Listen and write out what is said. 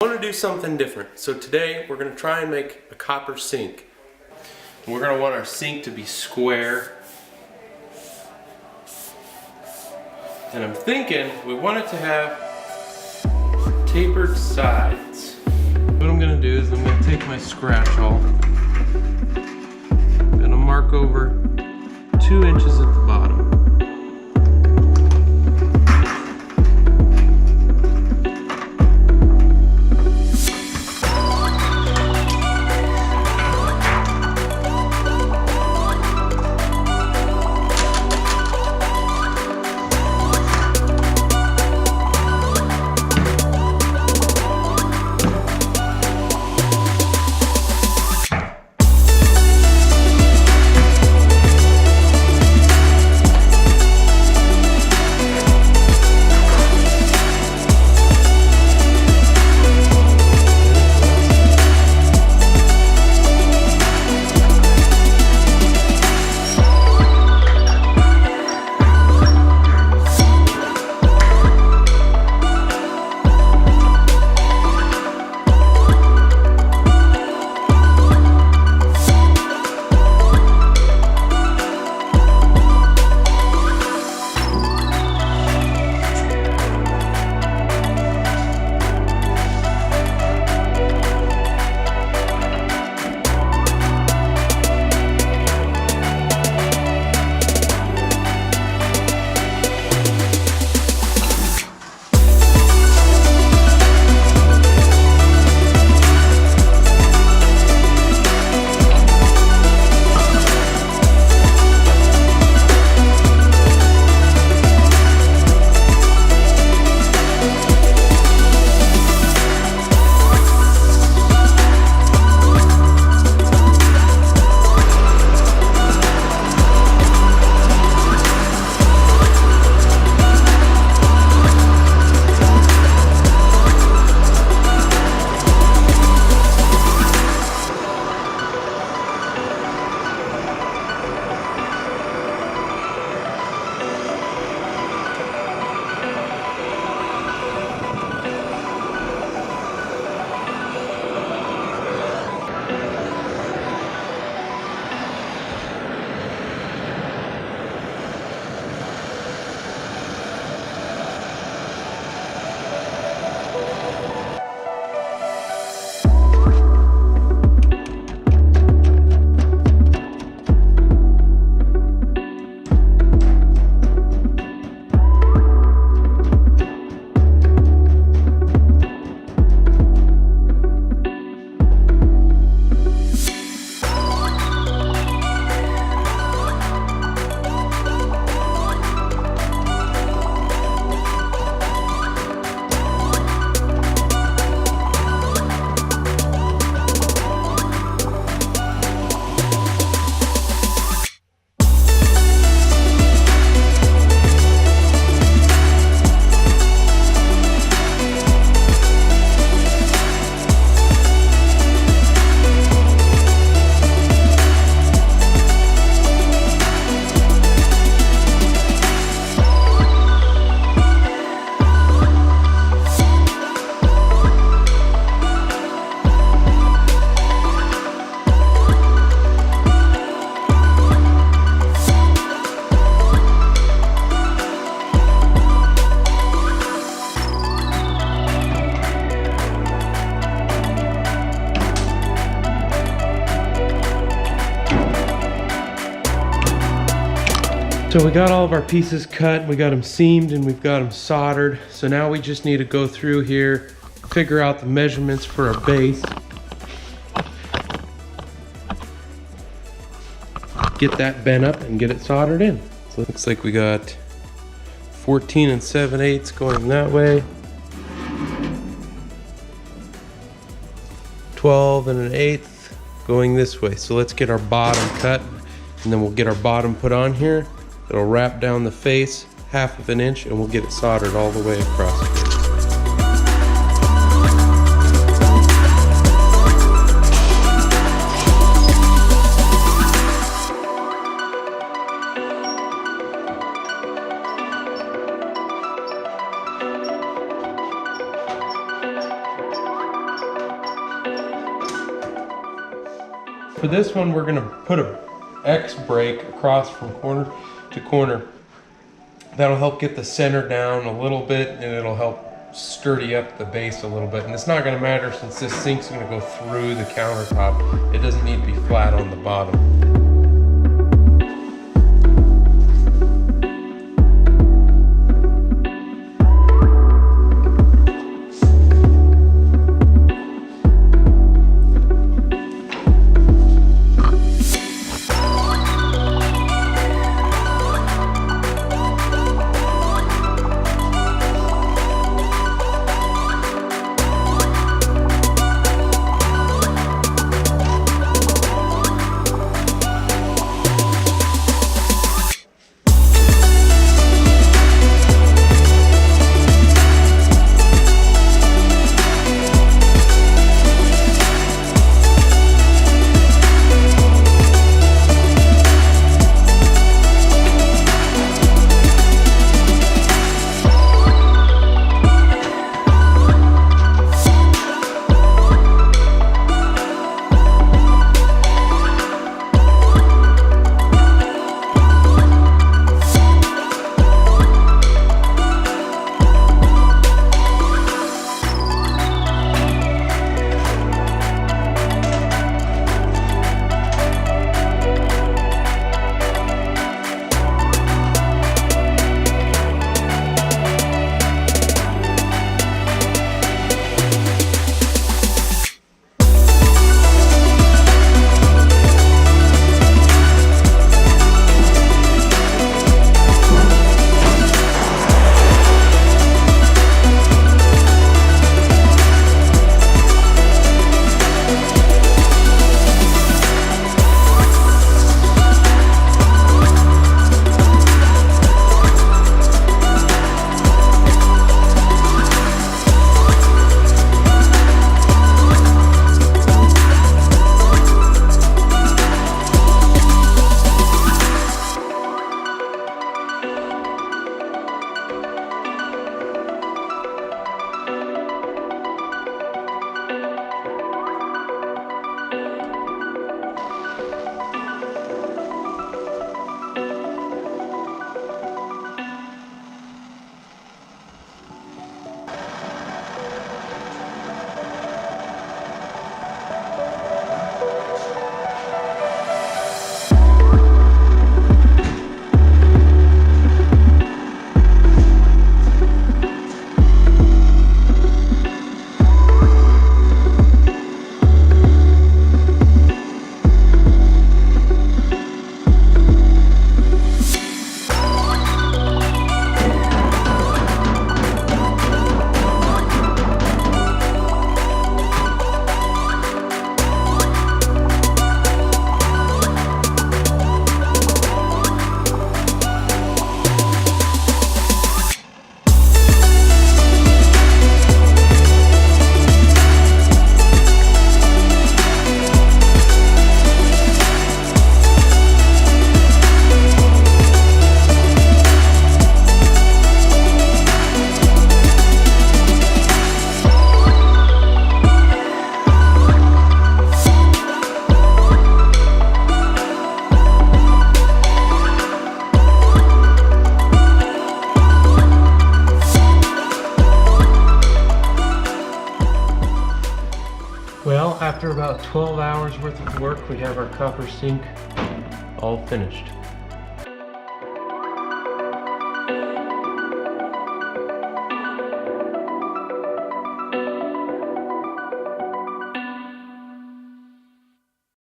I want to do something different. So today we're going to try and make a copper sink. We're going to want our sink to be square. And I'm thinking we want it to have tapered sides. What I'm going to do is I'm going to take my scratch awl. I'm going to mark over 2 inches at the bottom. So we got all of our pieces cut, we got them seamed, and we've got them soldered. So now we just need to go through here, figure out the measurements for our base. Get that bent up and get it soldered in. So it looks like we got 14 7/8 going that way. 12 1/8 going this way. So let's get our bottom cut, and then we'll get our bottom put on here. It'll wrap down the face 1/2 inch, and we'll get it soldered all the way across here. For this one, we're gonna put a X break across from corner to corner. That'll help get the center down a little bit, and it'll help sturdy up the base a little bit. And it's not gonna matter since this sink's gonna go through the countertop. It doesn't need to be flat on the bottom. Well, after about 12 hours worth of work, we have our copper sink all finished.